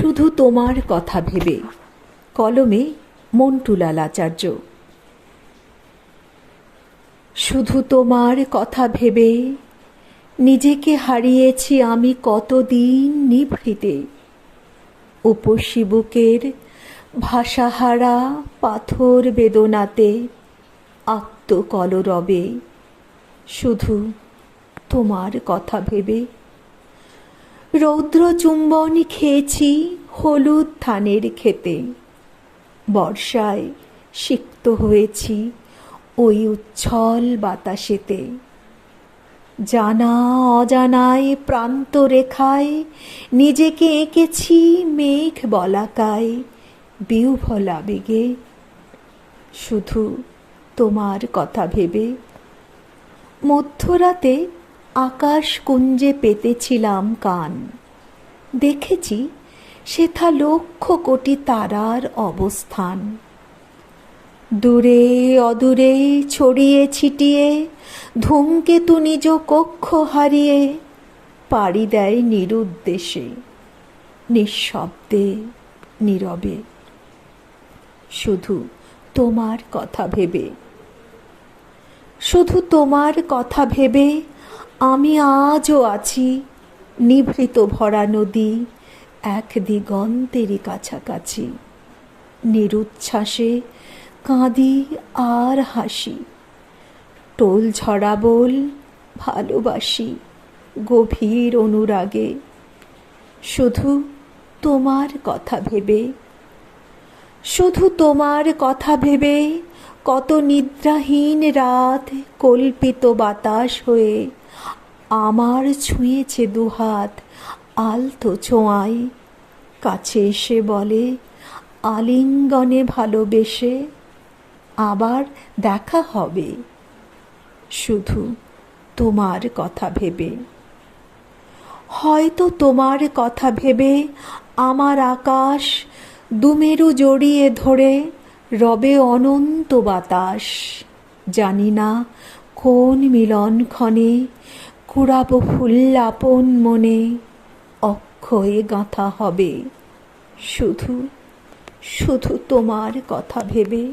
শুধু তোমার কথা ভেবে। কলমে মন্টুলাল আচার্য। শুধু তোমার কথা ভেবে নিজেকে হারিয়েছি আমি কতদিন নিভৃতে। উপসী বুকের ভাষাহারা পাথর বেদনাতে আত্মকলরবে। শুধু তোমার কথা ভেবে রৌদ্র চুম্বন খেয়েছি হলুদ ধানের ক্ষেতে। বর্ষায় সিক্ত হয়েছি ওই উচ্ছল বাতাসেতে। জানা অজানায় প্রান্ত রেখায় নিজেকে এঁকেছি মেঘ বলাকায় বিহ্বল আবেগে। শুধু তোমার কথা ভেবে মধ্যরাতে আকাশ কুঞ্জে পেতেছিলাম কান। দেখেছি সেথা লক্ষ কোটি তারার অবস্থান। দূরে অদূরে ছড়িয়ে ছিটিয়ে ধূমকেতু নিজ কক্ষ হারিয়ে পাড়ি দেয় নিরুদ্দেশে নিঃশব্দে নীরবে। শুধু তোমার কথা ভেবে। শুধু তোমার কথা ভেবে আমি আজও আছি নিভৃত ভরা নদী এক দিগন্তেরই কাছাকাছি। নিরুচ্ছ্বাসে কাঁদি আর হাসি। টোল ঝরা বল ভালোবাসি গভীর অনুরাগে। শুধু তোমার কথা ভেবে। শুধু তোমার কথা ভেবে কত নিদ্রাহীন রাত কল্পিত বাতাস হয়ে আমার ছুঁয়েছে দুহাত আলতো ছোঁয়ায়। কাছে এসে বলে আলিঙ্গনে ভালোবেসে আবার দেখা হবে। শুধু তোমার কথা ভেবে। হয়তো তোমার কথা ভেবে আমার আকাশ দুমেরু জড়িয়ে ধরে রবে অনন্ত বাতাস। জানি না কোন মিলনক্ষণে কুড়াবো ফুল আপন মনে অক্ষয়ে গাঁথা হবে। শুধু শুধু তোমার কথা ভেবে।